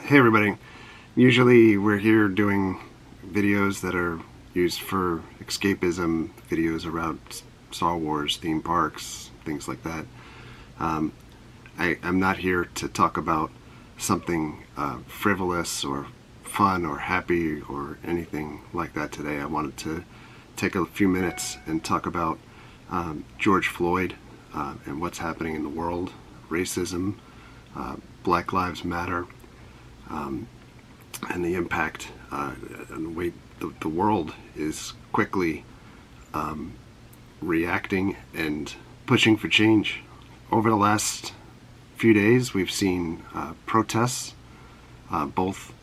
Hey everybody. Usually we're here doing videos that are used for escapism, videos around Star Wars, theme parks, things like that. I'm not here to talk about something frivolous or fun or happy or anything like that today. I wanted to take a few minutes and talk about George Floyd and what's happening in the world, racism, Black Lives Matter, and the impact and the way the world is quickly reacting and pushing for change. Over the last few days, we've seen protests, both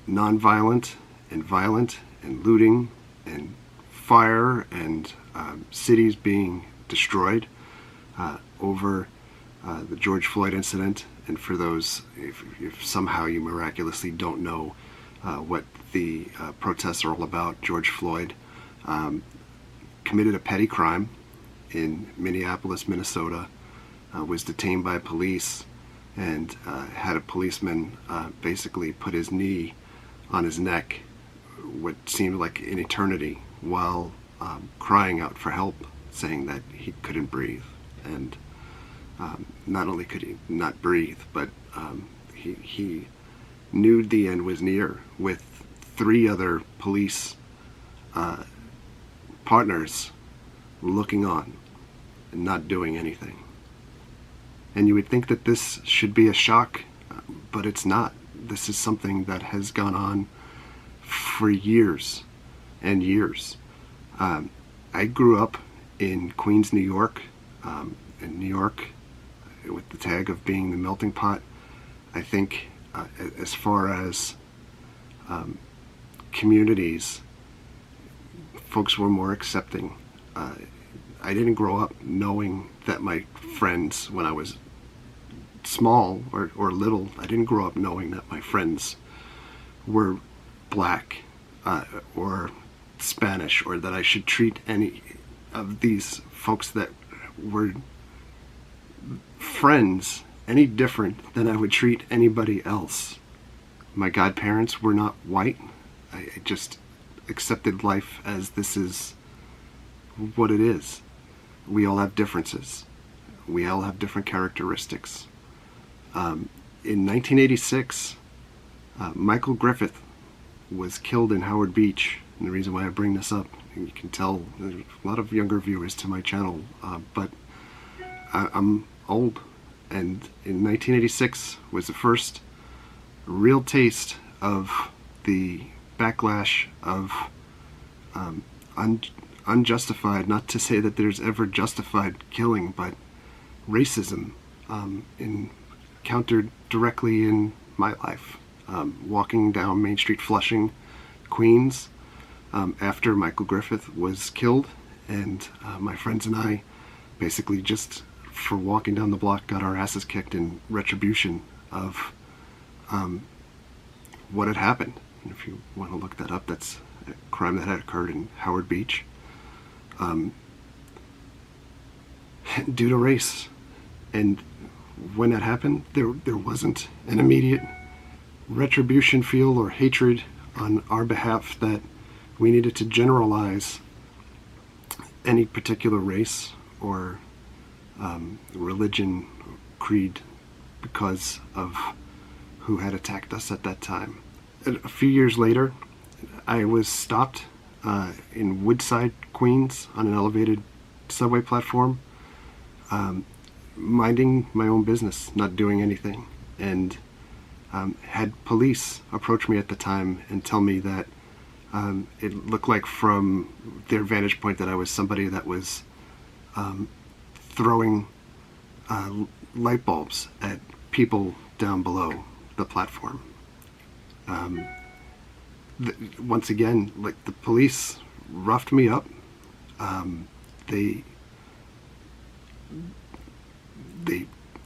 non-violent and violent, and looting and fire, and cities being destroyed over the George Floyd incident. And for those, if somehow you miraculously don't know what the protests are all about, George Floyd committed a petty crime in Minneapolis, Minnesota, was detained by police, and had a policeman basically put his knee on his neck, what seemed like an eternity, while crying out for help, saying that he couldn't breathe. And not only could he not breathe, but he knew the end was near, with 3 other police partners looking on and not doing anything. And you would think that this should be a shock, but it's not. This is something that has gone on for years and years. I grew up in Queens, New York. In New York, with the tag of being the melting pot, I think as far as communities, folks were more accepting. I didn't grow up knowing that my friends, when I was small or little, I didn't grow up knowing that my friends were black or Spanish, or that I should treat any of these folks that were friends any different than I would treat anybody else. My godparents were not white. I just accepted life as this is what it is. We all have differences. We all have different characteristics. In 1986, Michael Griffith was killed in Howard Beach. And the reason why I bring this up, and you can tell there's a lot of younger viewers to my channel, but I'm old, and in 1986 was the first real taste of the backlash of unjustified, not to say that there's ever justified killing, but racism encountered directly in my life. Walking down Main Street, Flushing, Queens, after Michael Griffith was killed, and my friends and I basically just, for walking down the block, got our asses kicked in retribution of what had happened. And if you want to look that up, that's a crime that had occurred in Howard Beach due to race. And when that happened, there wasn't an immediate retribution feel or hatred on our behalf that we needed to generalize any particular race or religion, creed, because of who had attacked us at that time. And a few years later, I was stopped in Woodside, Queens, on an elevated subway platform, minding my own business, not doing anything, and had police approach me at the time and tell me that it looked like, from their vantage point, that I was somebody that was throwing light bulbs at people down below the platform. Once again, like, the police roughed me up. They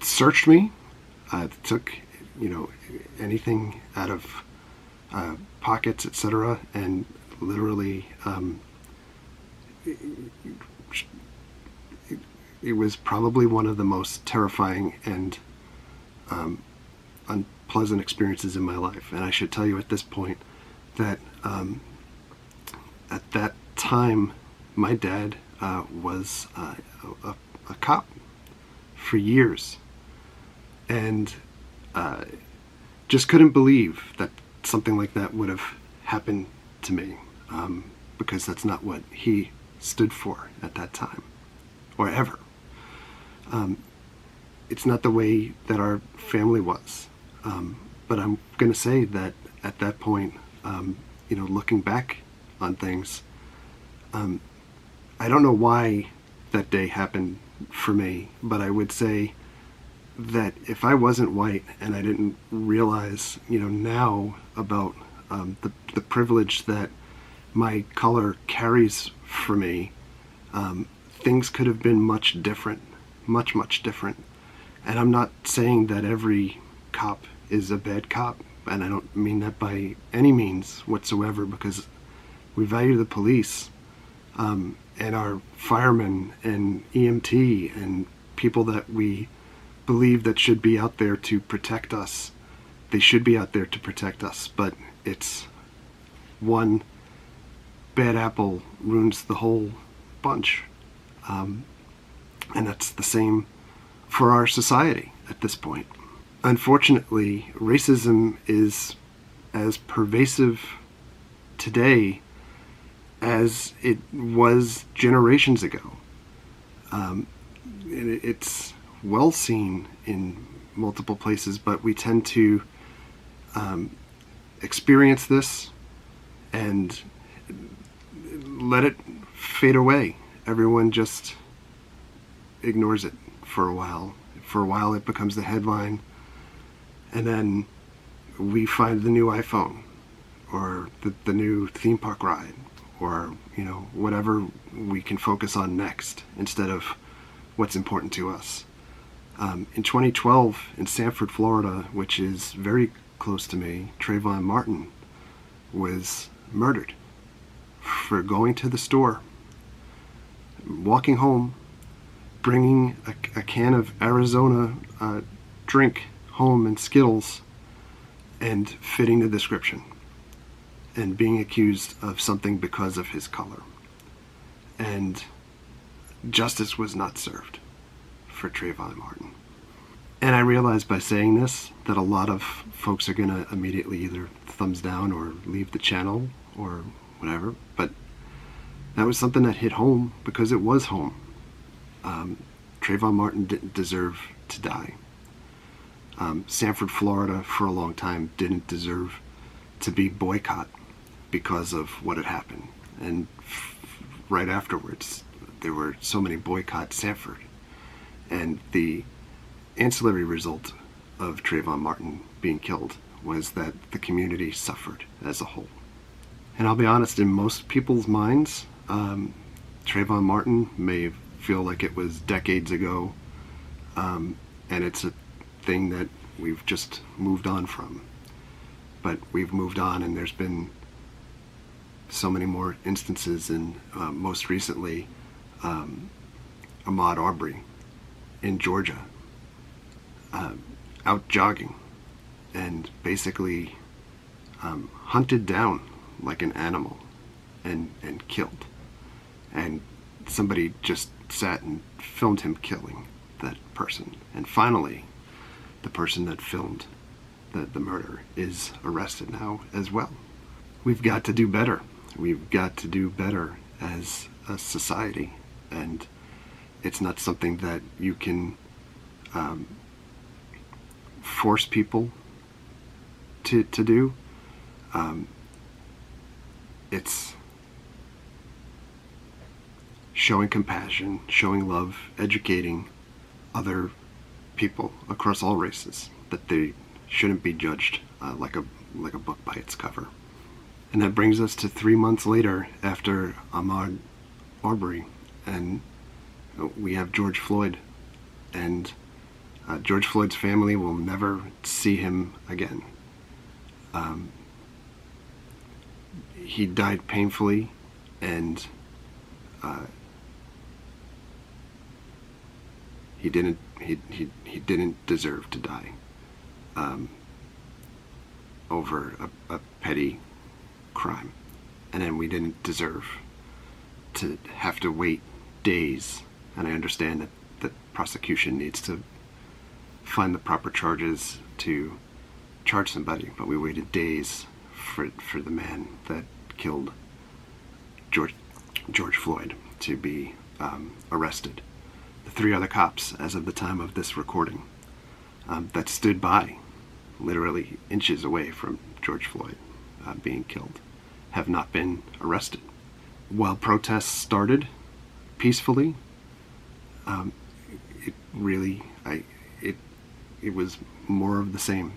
searched me, took anything out of pockets, etc., and literally it was probably one of the most terrifying and pleasant experiences in my life. And I should tell you at this point that at that time, my dad was a cop for years, and just couldn't believe that something like that would have happened to me, because that's not what he stood for at that time, or ever. It's not the way that our family was. But I'm going to say that at that point, looking back on things, I don't know why that day happened for me, but I would say that if I wasn't white and I didn't realize, now about the privilege that my color carries for me, things could have been much different, much different. And I'm not saying that every cop is a bad cop, and I don't mean that by any means whatsoever, because we value the police, and our firemen and EMT and people that we believe that should be out there to protect us. They should be out there to protect us, but it's one bad apple ruins the whole bunch. And that's the same for our society at this point. Unfortunately, racism is as pervasive today as it was generations ago. It's well seen in multiple places, but we tend to experience this and let it fade away. Everyone just ignores it for a while. For a while it becomes the headline, and then we find the new iPhone, or the new theme park ride, or whatever we can focus on next instead of what's important to us. In 2012 in Sanford, Florida, which is very close to me, Trayvon Martin was murdered for going to the store, walking home, bringing a can of Arizona drink home and Skittles, and fitting the description, and being accused of something because of his color. And justice was not served for Trayvon Martin. And I realize by saying this that a lot of folks are going to immediately either thumbs down or leave the channel or whatever, but that was something that hit home because it was home. Trayvon Martin didn't deserve to die. Sanford, Florida, for a long time, didn't deserve to be boycotted because of what had happened. And right afterwards, there were so many boycotts Sanford. And the ancillary result of Trayvon Martin being killed was that the community suffered as a whole. And I'll be honest, in most people's minds, Trayvon Martin may feel like it was decades ago, and it's a thing that we've just moved on from. But we've moved on, and there's been so many more instances, and most recently, Ahmaud Arbery in Georgia, out jogging and basically hunted down like an animal and killed. And somebody just sat and filmed him killing that person. And finally, the person that filmed the murder is arrested now as well. We've got to do better. We've got to do better as a society. And it's not something that you can force people to do. It's showing compassion, showing love, educating other people across all races that they shouldn't be judged like a book by its cover. And that brings us to 3 months later after Ahmaud Arbery, and we have George Floyd, and George Floyd's family will never see him again. He died painfully, and he didn't deserve to die. over a petty crime. And then we didn't deserve to have to wait days. And I understand that the prosecution needs to find the proper charges to charge somebody, but we waited days for the man that killed George Floyd to be arrested. The 3 other cops, as of the time of this recording, that stood by, literally inches away from George Floyd being killed, have not been arrested. While protests started peacefully, it was more of the same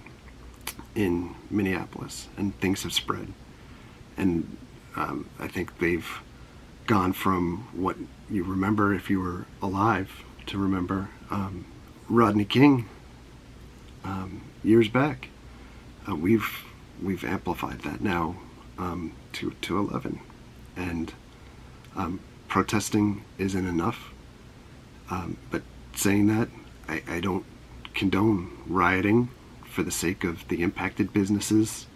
in Minneapolis, and things have spread. And I think they've gone from what you remember if you were alive to remember Rodney King years back. We've amplified that now to 11, and protesting isn't enough. But saying that, I don't condone rioting for the sake of the impacted businesses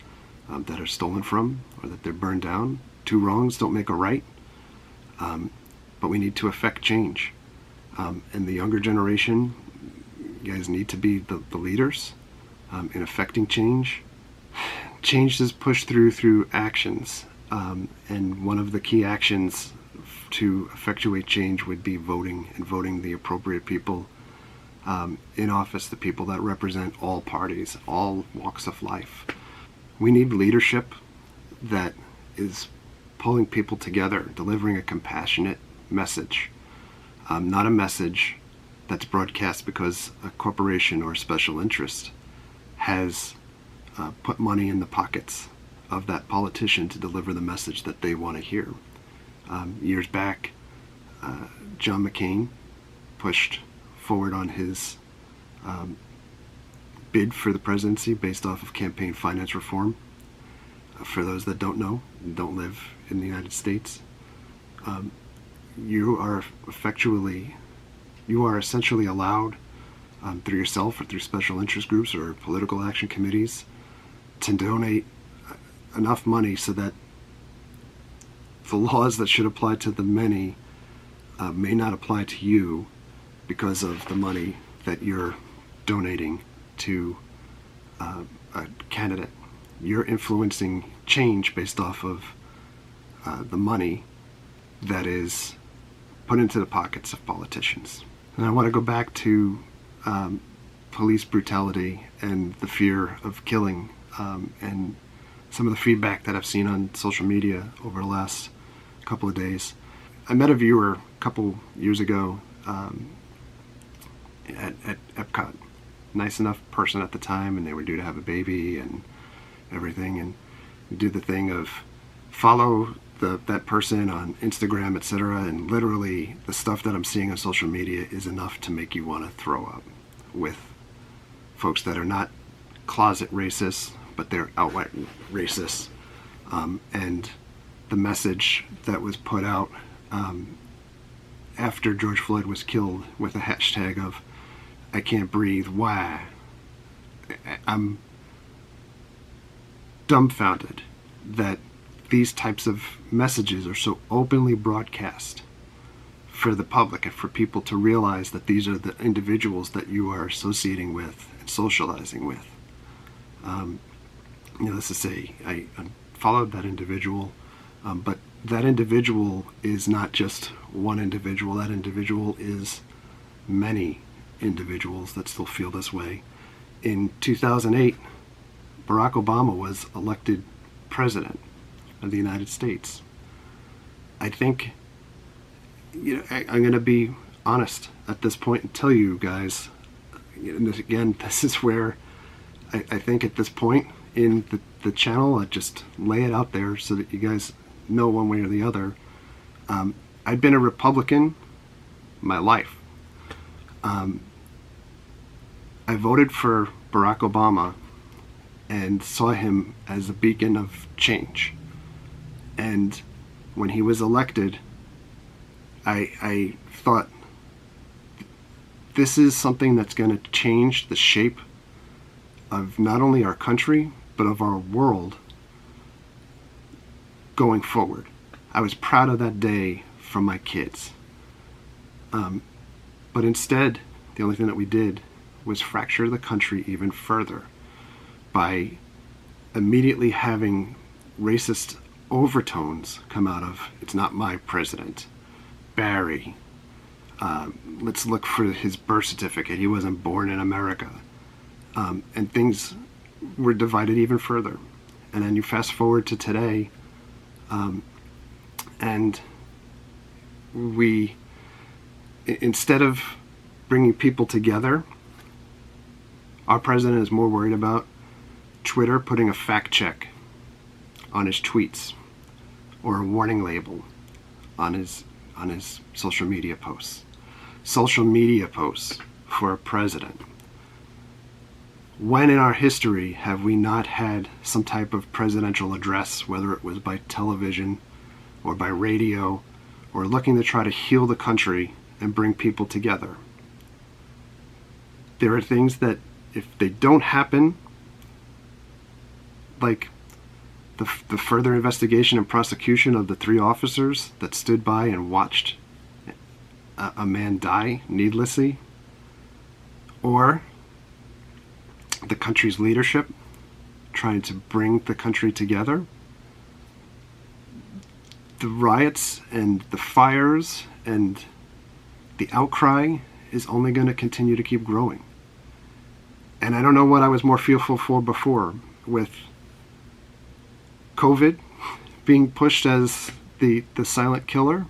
that are stolen from or that they're burned down. 2 wrongs don't make a right. But we need to affect change. And the younger generation, you guys need to be the leaders in affecting change. Change is pushed through actions. And one of the key actions to effectuate change would be voting, and voting the appropriate people in office, the people that represent all parties, all walks of life. We need leadership that is pulling people together, delivering a compassionate message, not a message that's broadcast because a corporation or a special interest has put money in the pockets of that politician to deliver the message that they want to hear. Years back, John McCain pushed forward on his bid for the presidency based off of campaign finance reform. For those that don't know, don't live in the United States, you are essentially allowed through yourself or through special interest groups or political action committees to donate enough money so that the laws that should apply to the many may not apply to you because of the money that you're donating to a candidate. You're influencing change based off of the money that is put into the pockets of politicians. And I want to go back to police brutality and the fear of killing, and some of the feedback that I've seen on social media over the last couple of days. I met a viewer a couple years ago at Epcot. Nice enough person at the time, and they were due to have a baby and everything, and we do the thing of follow that person on Instagram, etc., and literally the stuff that I'm seeing on social media is enough to make you want to throw up, with folks that are not closet racists, but they're outright racist. And the message that was put out after George Floyd was killed with a hashtag of "I can't breathe, why?" I'm dumbfounded that these types of messages are so openly broadcast for the public and for people to realize that these are the individuals that you are associating with and socializing with. Needless to say, I followed that individual, but that individual is not just one individual. That individual is many individuals that still feel this way. In 2008, Barack Obama was elected president of the United States. I think, I'm going to be honest at this point and tell you guys, again, this is where I think at this point in the channel, I just lay it out there so that you guys know one way or the other. I've been a Republican my life. I voted for Barack Obama and saw him as a beacon of change. And when he was elected, I thought, this is something that's going to change the shape of not only our country, but of our world going forward. I was proud of that day from my kids. But instead, the only thing that we did was fracture the country even further by immediately having racist overtones come out of, it's not my president, Barry, let's look for his birth certificate, he wasn't born in America. And things were divided even further. And then you fast forward to today, and we, instead of bringing people together, our president is more worried about Twitter putting a fact check on his tweets or a warning label on his social media posts. Social media posts for a president. When in our history have we not had some type of presidential address, whether it was by television or by radio, or looking to try to heal the country and bring people together? There are things that, if they don't happen, like the further investigation and prosecution of the 3 officers that stood by and watched a man die needlessly, or the country's leadership trying to bring the country together, the riots and the fires and the outcry is only going to continue to keep growing. And I don't know what I was more fearful for before, with COVID being pushed as the silent killer,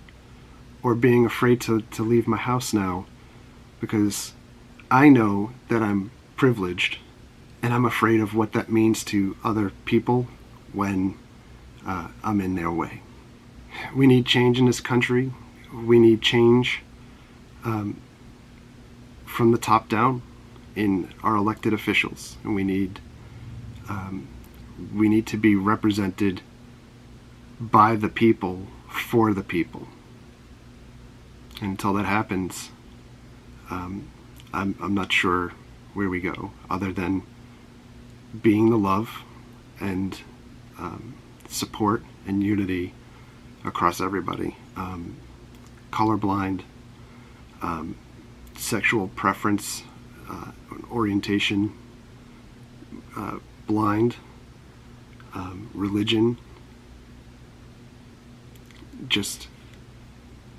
or being afraid to leave my house now, because I know that I'm privileged and I'm afraid of what that means to other people when I'm in their way. We need change in this country. We need change from the top down in our elected officials, and we need to be represented by the people, for the people. And until that happens, I'm not sure where we go, other than being the love and support and unity across everybody. Colorblind, sexual preference, orientation, blind, religion, just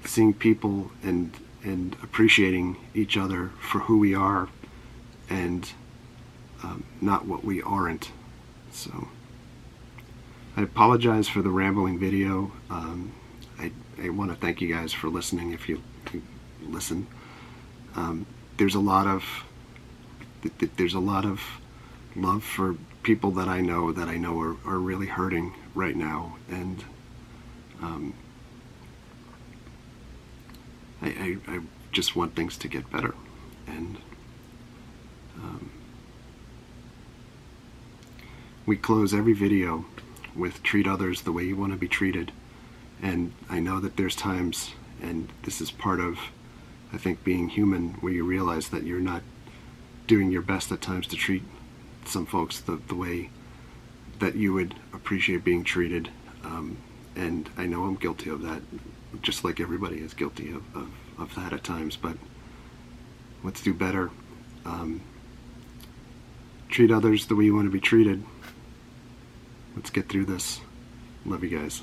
seeing people and appreciating each other for who we are, and not what we aren't. So I apologize for the rambling video. I want to thank you guys for listening, if you listen. There's a lot of love for people that I know are really hurting right now, and I just want things to get better. And we close every video with treat others the way you want to be treated. And I know that there's times, and this is part of, I think, being human, where you realize that you're not doing your best at times to treat some folks the way that you would appreciate being treated. And I know I'm guilty of that, just like everybody is guilty of that at times. But let's do better. Treat others the way you want to be treated. Let's get through this. Love you guys.